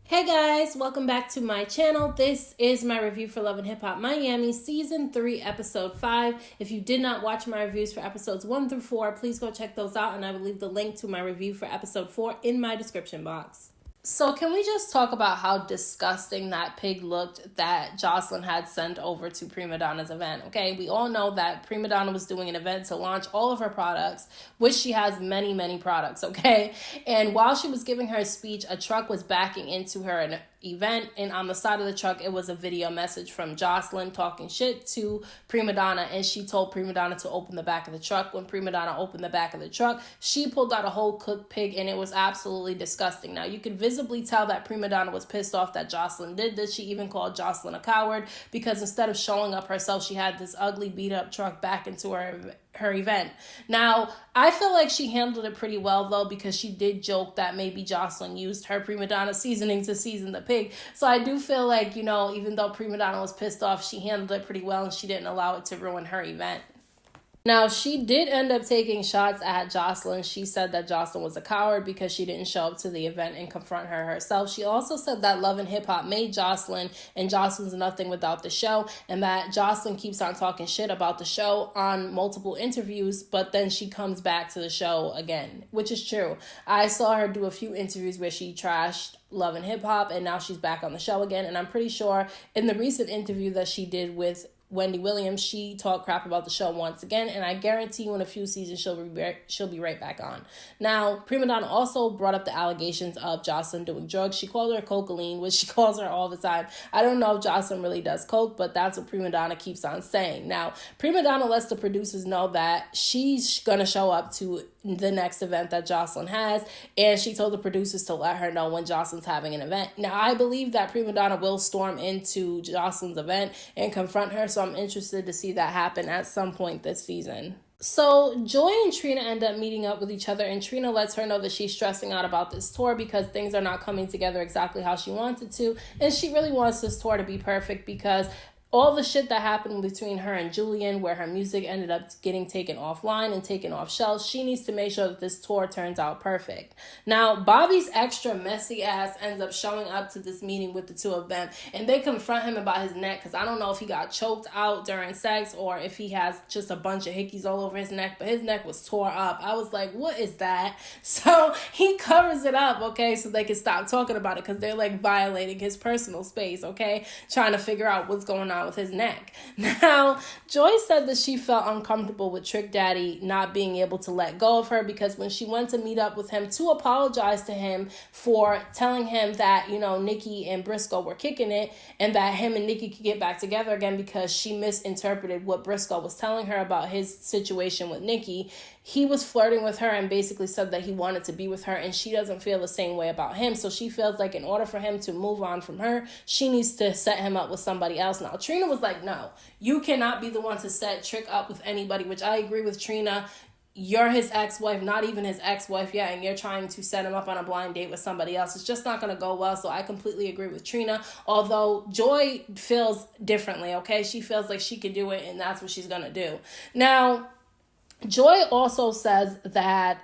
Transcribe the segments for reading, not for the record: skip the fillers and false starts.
Hey guys, welcome back to my channel. This is my review for Love and Hip Hop Miami Season 3, Episode 5. If you did not watch my reviews for Episodes 1 through 4, please go check those out, and I will leave the link to my review for Episode 4 in my description box. So can we just talk about how disgusting that pig looked that Jocelyn had sent over to Prima Donna's event, okay? We all know that Prima Donna was doing an event to launch all of her products, which she has many, many products, okay? And while she was giving her speech, a truck was backing into her event, and on the side of the truck, it was a video message from Jocelyn talking shit to Prima Donna, and she told Prima Donna to open the back of the truck. When Prima Donna opened the back of the truck, she pulled out a whole cooked pig, and it was absolutely disgusting. Now, you could visibly tell that Prima Donna was pissed off that Jocelyn did this. She even called Jocelyn a coward because instead of showing up herself, she had this ugly beat-up truck back into her event. Now, I feel like she handled it pretty well, though, because she did joke that maybe Jocelyn used her Prima Donna seasoning to season the pig. So I do feel like, even though Prima Donna was pissed off, she handled it pretty well and she didn't allow it to ruin her event. Now, she did end up taking shots at Jocelyn. She said that Jocelyn was a coward because she didn't show up to the event and confront her herself. She also said that Love and Hip Hop made Jocelyn, and Jocelyn's nothing without the show, and that Jocelyn keeps on talking shit about the show on multiple interviews, but then she comes back to the show again, which is true. I saw her do a few interviews where she trashed Love and Hip Hop, and now she's back on the show again, and I'm pretty sure in the recent interview that she did with Wendy Williams, she talked crap about the show once again, and I guarantee you in a few seasons she'll be right back on. Now, Prima Donna also brought up the allegations of Jocelyn doing drugs. She called her cocaine, which she calls her all the time. I don't know if Jocelyn really does coke, but that's what Prima Donna keeps on saying. Now, Prima Donna lets the producers know that she's gonna show up to the next event that Jocelyn has, and she told the producers to let her know when Jocelyn's having an event. Now, I believe that Prima Donna will storm into Jocelyn's event and confront her, so I'm interested to see that happen at some point this season. So Joy and Trina end up meeting up with each other, and Trina lets her know that she's stressing out about this tour because things are not coming together exactly how she wanted to, and she really wants this tour to be perfect because all the shit that happened between her and Julian, where her music ended up getting taken offline and taken off shelves, she needs to make sure that this tour turns out perfect. Now, Bobby's extra messy ass ends up showing up to this meeting with the two of them, and they confront him about his neck, because I don't know if he got choked out during sex or if he has just a bunch of hickeys all over his neck, but his neck was tore up. I was like, what is that? So he covers it up, okay, so they can stop talking about it, because they're like violating his personal space, okay, trying to figure out what's going on with his neck. Now, Joy said that she felt uncomfortable with Trick Daddy not being able to let go of her, because when she went to meet up with him to apologize to him for telling him that, Nikki and Briscoe were kicking it and that him and Nikki could get back together again because she misinterpreted what Briscoe was telling her about his situation with Nikki, he was flirting with her and basically said that he wanted to be with her, and she doesn't feel the same way about him. So she feels like in order for him to move on from her, she needs to set him up with somebody else. Now, Trina was like, no, you cannot be the one to set Trick up with anybody, which I agree with Trina. You're his ex-wife, not even his ex-wife yet, and you're trying to set him up on a blind date with somebody else. It's just not going to go well, so I completely agree with Trina, although Joy feels differently, okay? She feels like she can do it, and that's what she's going to do. Now, Joy also says that,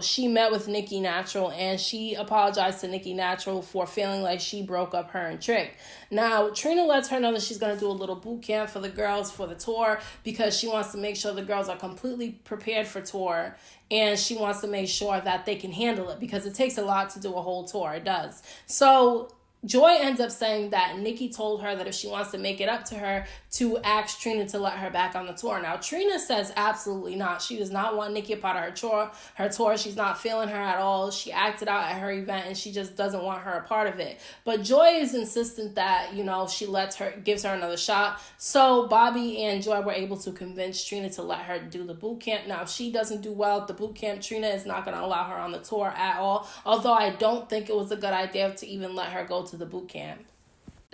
she met with Nikki Natural and she apologized to Nikki Natural for feeling like she broke up her and Trick. Now, Trina lets her know that she's going to do a little boot camp for the girls for the tour because she wants to make sure the girls are completely prepared for tour, and she wants to make sure that they can handle it because it takes a lot to do a whole tour. It does. So Joy ends up saying that Nikki told her that if she wants to make it up to her, to ask Trina to let her back on the tour. Now, Trina says absolutely not. She does not want Nikki a part of her tour. She's not feeling her at all. She acted out at her event, and she just doesn't want her a part of it. But Joy is insistent that, she gives her another shot. So Bobby and Joy were able to convince Trina to let her do the boot camp. Now, if she doesn't do well at the boot camp, Trina is not going to allow her on the tour at all. Although I don't think it was a good idea to even let her go to the boot camp.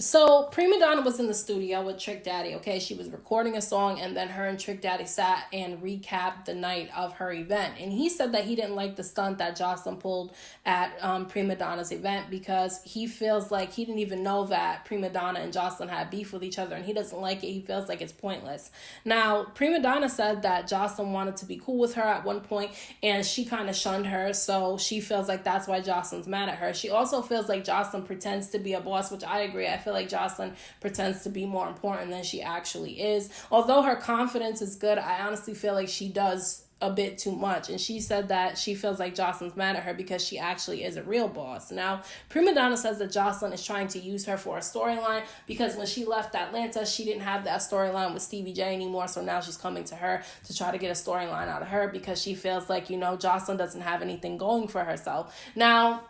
So Prima Donna was in the studio with Trick Daddy, okay? She was recording a song, and then her and Trick Daddy sat and recapped the night of her event. And he said that he didn't like the stunt that Jocelyn pulled at Prima Donna's event, because he feels like he didn't even know that Prima Donna and Jocelyn had beef with each other, and he doesn't like it. He feels like it's pointless. Now, Prima Donna said that Jocelyn wanted to be cool with her at one point, and she kind of shunned her, so she feels like that's why Jocelyn's mad at her. She also feels like Jocelyn pretends to be a boss, which I agree. I feel like Jocelyn pretends to be more important than she actually is. Although her confidence is good, I honestly feel like she does a bit too much. And she said that she feels like Jocelyn's mad at her because she actually is a real boss. Now, Prima Donna says that Jocelyn is trying to use her for a storyline, because when she left Atlanta, she didn't have that storyline with Stevie J anymore. So now she's coming to her to try to get a storyline out of her, because she feels like, Jocelyn doesn't have anything going for herself. Now,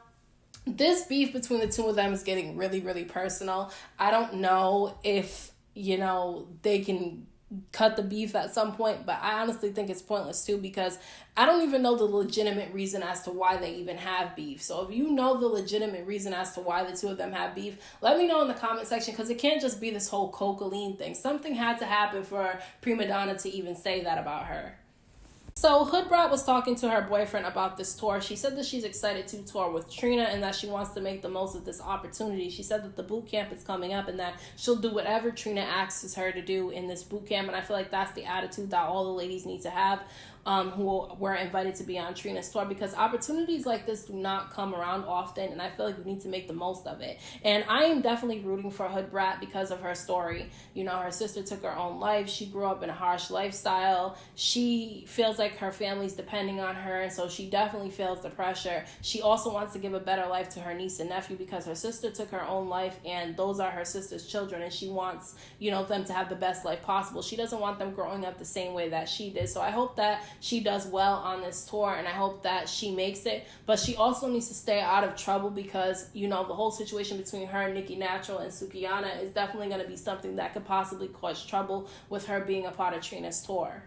this beef between the two of them is getting really, really personal. I don't know if, they can cut the beef at some point, but I honestly think it's pointless too, because I don't even know the legitimate reason as to why they even have beef. So if you know the legitimate reason as to why the two of them have beef, let me know in the comment section, because it can't just be this whole cocaine thing. Something had to happen for Prima Donna to even say that about her. So Hood Brat was talking to her boyfriend about this tour. She said that she's excited to tour with Trina, and that she wants to make the most of this opportunity. She said that the boot camp is coming up, and that she'll do whatever Trina asks her to do in this boot camp. And I feel like that's the attitude that all the ladies need to have, who were invited to be on Trina's tour, because opportunities like this do not come around often, and I feel like we need to make the most of it. And I am definitely rooting for Hood Brat because of her story. Her sister took her own life. She grew up in a harsh lifestyle. She feels like her family's depending on her, and so she definitely feels the pressure. She also wants to give a better life to her niece and nephew, because her sister took her own life, and those are her sister's children, and she wants, them to have the best life possible. She doesn't want them growing up the same way that she did. So I hope that she does well on this tour, and I hope that she makes it. But she also needs to stay out of trouble, because, the whole situation between her and Nicki Natural and Sukihana is definitely going to be something that could possibly cause trouble with her being a part of Trina's tour.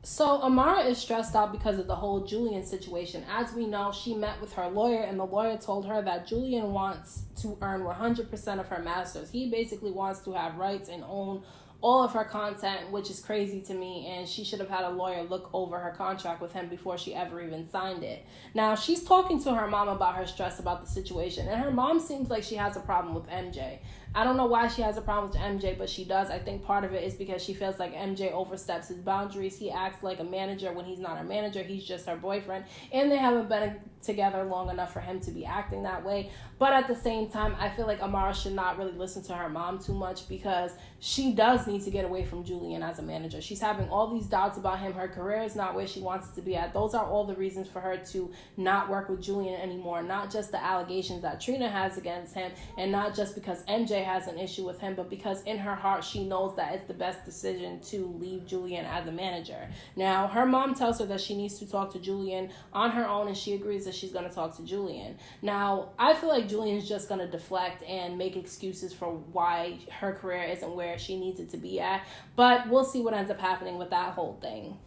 So Amara is stressed out because of the whole Julian situation. As we know, she met with her lawyer, and the lawyer told her that Julian wants to earn 100% of her masters. He basically wants to have rights and own all of her content, which is crazy to me, and she should have had a lawyer look over her contract with him before she ever even signed it. Now, she's talking to her mom about her stress about the situation, and her mom seems like she has a problem with MJ. I don't know why she has a problem with MJ, but she does. I think part of it is because she feels like MJ oversteps his boundaries. He acts like a manager when he's not her manager. He's just her boyfriend, and they haven't been together long enough for him to be acting that way. But at the same time, I feel like Amara should not really listen to her mom too much, because she does need to get away from Julian as a manager. She's having all these doubts about him. Her career is not where she wants it to be at. Those are all the reasons for her to not work with Julian anymore. Not just the allegations that Trina has against him, and not just because MJ has an issue with him, but because in her heart she knows that it's the best decision to leave Julian as a manager. Now, her mom tells her that she needs to talk to Julian on her own, and she agrees that she's going to talk to Julian. Now, I feel like Julian's just going to deflect and make excuses for why her career isn't where she needs it to be at, but we'll see what ends up happening with that whole thing.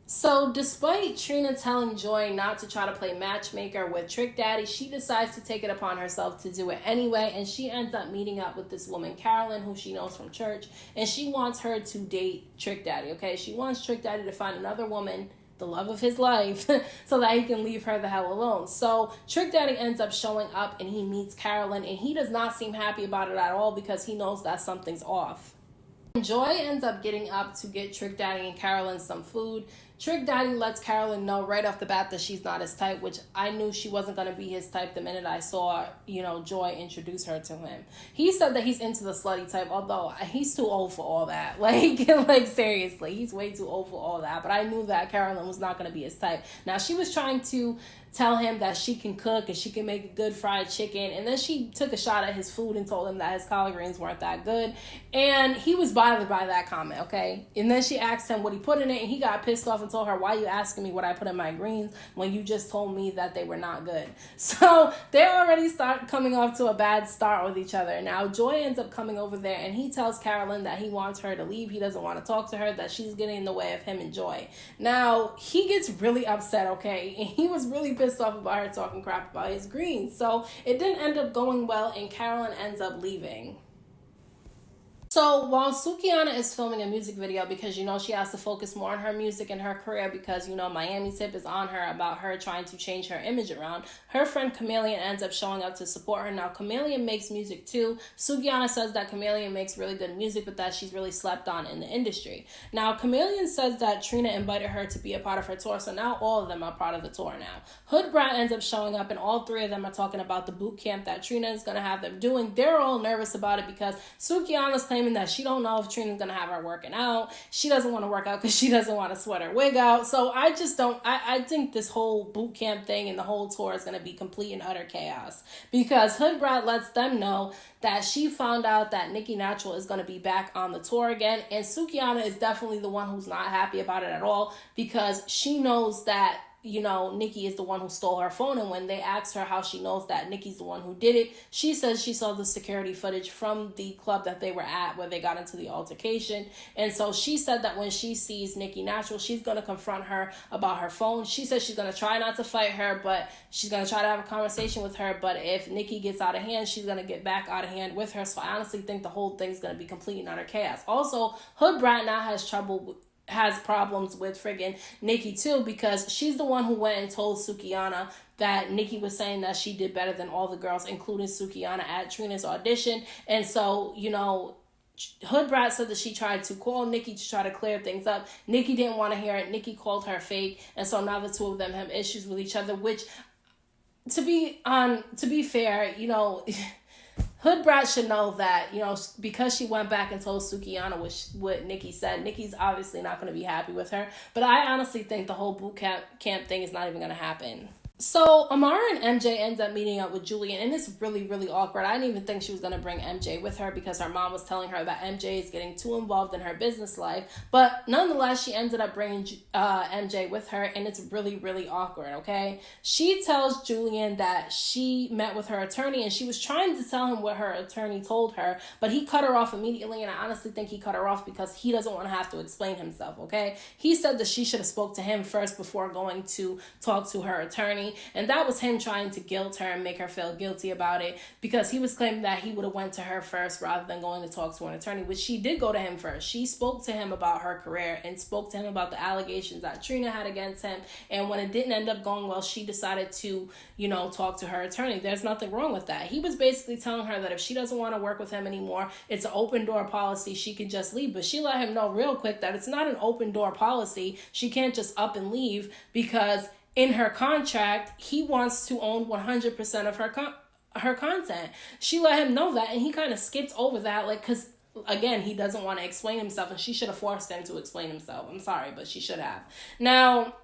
So despite Trina telling Joy not to try to play matchmaker with Trick Daddy, she decides to take it upon herself to do it anyway, and she ends up meeting up with this woman, Carolyn, who she knows from church, and she wants her to date Trick Daddy, okay? She wants Trick Daddy to find another woman, the love of his life, so that he can leave her the hell alone. So Trick Daddy ends up showing up, and he meets Carolyn, and he does not seem happy about it at all, because he knows that something's off. Joy ends up getting up to get Trick Daddy and Carolyn some food. Trick Daddy lets Carolyn know right off the bat that she's not his type, which I knew she wasn't going to be his type the minute I saw, Joy introduce her to him. He said that he's into the slutty type, although he's too old for all that. Like seriously, he's way too old for all that. But I knew that Carolyn was not going to be his type. Now, she was trying to tell him that she can cook and she can make a good fried chicken, and then she took a shot at his food and told him that his collard greens weren't that good, and he was bothered by that comment, okay? And then she asked him what he put in it, and he got pissed off and told her, why are you asking me what I put in my greens when you just told me that they were not good? So they already start coming off to a bad start with each other. Now Joy ends up coming over there and he tells Carolyn that he wants her to leave. He doesn't want to talk to her, that she's getting in the way of him and Joy. Now he gets really upset, okay? And he was really pissed off about her talking crap about his greens. So it didn't end up going well and Carolyn ends up leaving. So while Sukiana is filming a music video, because, you know, she has to focus more on her music and her career because, you know, Miami's Hip is on her about her trying to change her image around, her friend Chameleon ends up showing up to support her. Now, Chameleon makes music too. Sukiana says that Chameleon makes really good music, but that she's really slept on in the industry. Now, Chameleon says that Trina invited her to be a part of her tour, so now all of them are part of the tour now. Hood Brat ends up showing up, and all three of them are talking about the boot camp that Trina is going to have them doing. They're all nervous about it because Sukiana's claiming that she don't know if Trina's gonna have her working out. She doesn't want to work out because she doesn't want to sweat her wig out. So I think this whole boot camp thing and the whole tour is gonna be complete and utter chaos because Hood Brat lets them know that she found out that Nicki Natural is gonna be back on the tour again, and Sukiana is definitely the one who's not happy about it at all because she knows that, you know, Nicki is the one who stole her phone, and when they asked her how she knows that Nicki's the one who did it, she says she saw the security footage from the club that they were at where they got into the altercation, and so she said that when she sees Nicki Natural, she's going to confront her about her phone. She says she's going to try not to fight her, but she's going to try to have a conversation with her, but if Nicki gets out of hand, she's going to get back out of hand with her, so I honestly think the whole thing's going to be complete and utter chaos. Also, Hood Brat now has problems with friggin' Nicki too because she's the one who went and told Sukiana that Nicki was saying that she did better than all the girls, including Sukiana, at Trina's audition. And so, you know, Hood Brat said that she tried to call Nicki to try to clear things up. Nicki didn't want to hear it. Nicki called her fake. And so now the two of them have issues with each other, which, to be fair, you know, Hood Brat should know that, you know, because she went back and told Sukiana what Nicki said, Nicki's obviously not going to be happy with her. But I honestly think the whole boot camp thing is not even going to happen. So Amara and MJ ends up meeting up with Julian, and it's really, really awkward. I didn't even think she was going to bring MJ with her because her mom was telling her that MJ is getting too involved in her business life. But nonetheless, she ended up bringing MJ with her, and it's really, really awkward, okay? She tells Julian that she met with her attorney, and she was trying to tell him what her attorney told her, but he cut her off immediately, and I honestly think he cut her off because he doesn't want to have to explain himself, okay? He said that she should have spoke to him first before going to talk to her attorney. And that was him trying to guilt her and make her feel guilty about it because he was claiming that he would have went to her first rather than going to talk to an attorney, which she did go to him first. She spoke to him about her career and spoke to him about the allegations that Trina had against him. And when it didn't end up going well, she decided to, you know, talk to her attorney. There's nothing wrong with that. He was basically telling her that if she doesn't want to work with him anymore, it's an open door policy. She could just leave. But she let him know real quick that it's not an open door policy. She can't just up and leave because in her contract, he wants to own 100% of her content. She let him know that, and he kind of skipped over that, like, because, again, he doesn't want to explain himself, and she should have forced him to explain himself. I'm sorry, but she should have. Now,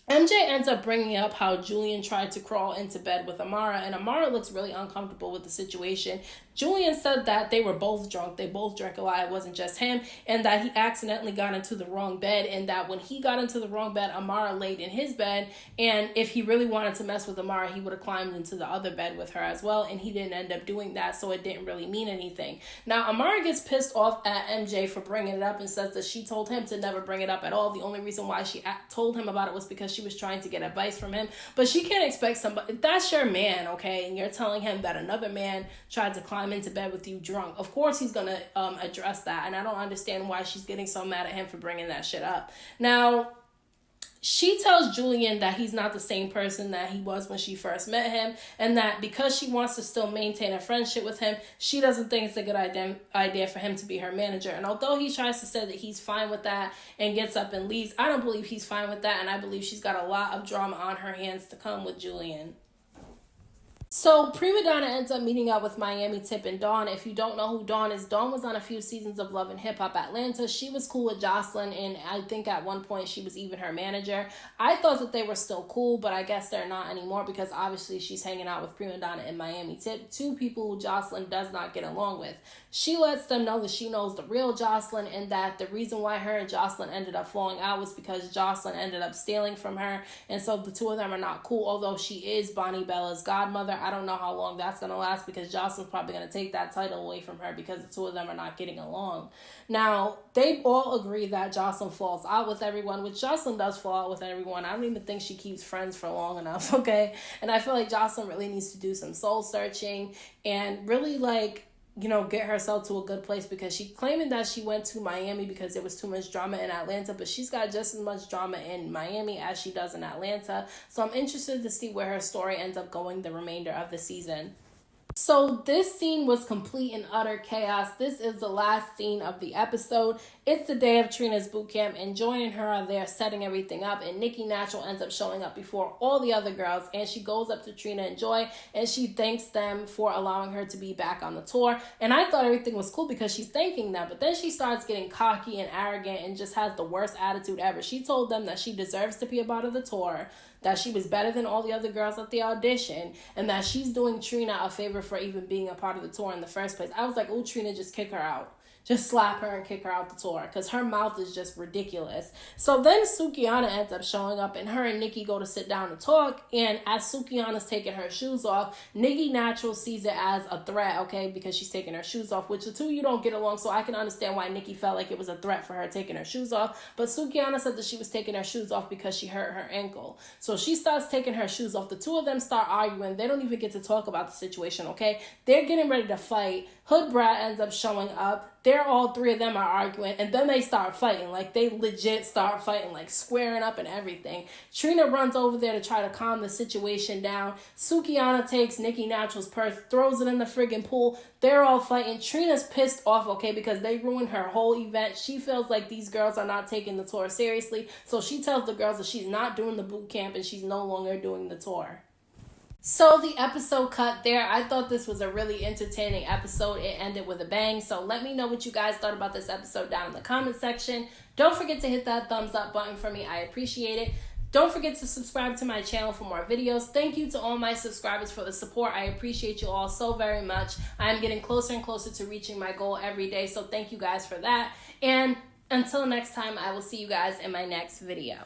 MJ ends up bringing up how Julian tried to crawl into bed with Amara, and Amara looks really uncomfortable with the situation. Julian said that they were both drunk. They both drank a lot. It wasn't just him, and that he accidentally got into the wrong bed, and that when he got into the wrong bed, Amara laid in his bed, and if he really wanted to mess with Amara, he would have climbed into the other bed with her as well, and he didn't end up doing that, so it didn't really mean anything. Now, Amara gets pissed off at MJ for bringing it up and says that she told him to never bring it up at all. The only reason why she told him about it was because she was trying to get advice from him, but she can't expect somebody, if that's your man, okay, and you're telling him that another man tried to climb into bed with you drunk, of course he's gonna address that, and I don't understand why she's getting so mad at him for bringing that shit up. Now, she tells Julian that he's not the same person that he was when she first met him, and that because she wants to still maintain a friendship with him, she doesn't think it's a good idea for him to be her manager. And although he tries to say that he's fine with that and gets up and leaves, I don't believe he's fine with that, and I believe she's got a lot of drama on her hands to come with Julian. So Prima Donna ends up meeting up with Miami, Tip, and Dawn. If you don't know who Dawn is, Dawn was on a few seasons of Love and Hip Hop Atlanta. She was cool with Jocelyn, and I think at one point she was even her manager. I thought that they were still cool, but I guess they're not anymore because obviously she's hanging out with Prima Donna and Miami, Tip, two people who Jocelyn does not get along with. She lets them know that she knows the real Jocelyn and that the reason why her and Jocelyn ended up falling out was because Jocelyn ended up stealing from her, and so the two of them are not cool, although she is Bonnie Bella's godmother. I don't know how long that's going to last because Jocelyn's probably going to take that title away from her because the two of them are not getting along. Now, they all agree that Jocelyn falls out with everyone, which Jocelyn does fall out with everyone. I don't even think she keeps friends for long enough, okay? And I feel like Jocelyn really needs to do some soul searching and really, get herself to a good place, because she claiming that she went to Miami because there was too much drama in Atlanta, but she's got just as much drama in Miami as she does in Atlanta. So I'm interested to see where her story ends up going the remainder of the season. So this scene was complete and utter chaos. This is the last scene of the episode. It's the day of Trina's boot camp, and Joy and her are there setting everything up, and Nikki Natural ends up showing up before all the other girls, and she goes up to Trina and Joy, and she thanks them for allowing her to be back on the tour. And I thought everything was cool because she's thanking them, but then she starts getting cocky and arrogant and just has the worst attitude ever. She told them that she deserves to be a part of the tour, that she was better than all the other girls at the audition, and that she's doing Trina a favor for even being a part of the tour in the first place. I was like, oh, Trina, just kick her out. Just slap her and kick her out the tour because her mouth is just ridiculous. So then Sukiana ends up showing up, and her and Nikki go to sit down and talk. And as Sukiana's taking her shoes off, Nikki Natural sees it as a threat, okay, because she's taking her shoes off, which the two of you don't get along. So I can understand why Nikki felt like it was a threat for her taking her shoes off. But Sukiana said that she was taking her shoes off because she hurt her ankle. So she starts taking her shoes off. The two of them start arguing. They don't even get to talk about the situation, okay? They're getting ready to fight. Hood Brat ends up showing up. All three of them are arguing, and then they start fighting. Like, they legit start fighting, like squaring up and everything. Trina runs over there to try to calm the situation down. Sukiana takes Nikki Natural's purse, throws it in the friggin' pool. They're all fighting. Trina's pissed off, okay, because they ruined her whole event. She feels like these girls are not taking the tour seriously, so she tells the girls that she's not doing the boot camp and she's no longer doing the tour. So the episode cut there. I thought this was a really entertaining episode. It ended with a bang. So let me know what you guys thought about this episode down in the comment section. Don't forget to hit that thumbs up button for me. I appreciate it. Don't forget to subscribe to my channel for more videos. Thank you to all my subscribers for the support. I appreciate you all so very much. I am getting closer and closer to reaching my goal every day. So thank you guys for that. And until next time, I will see you guys in my next video.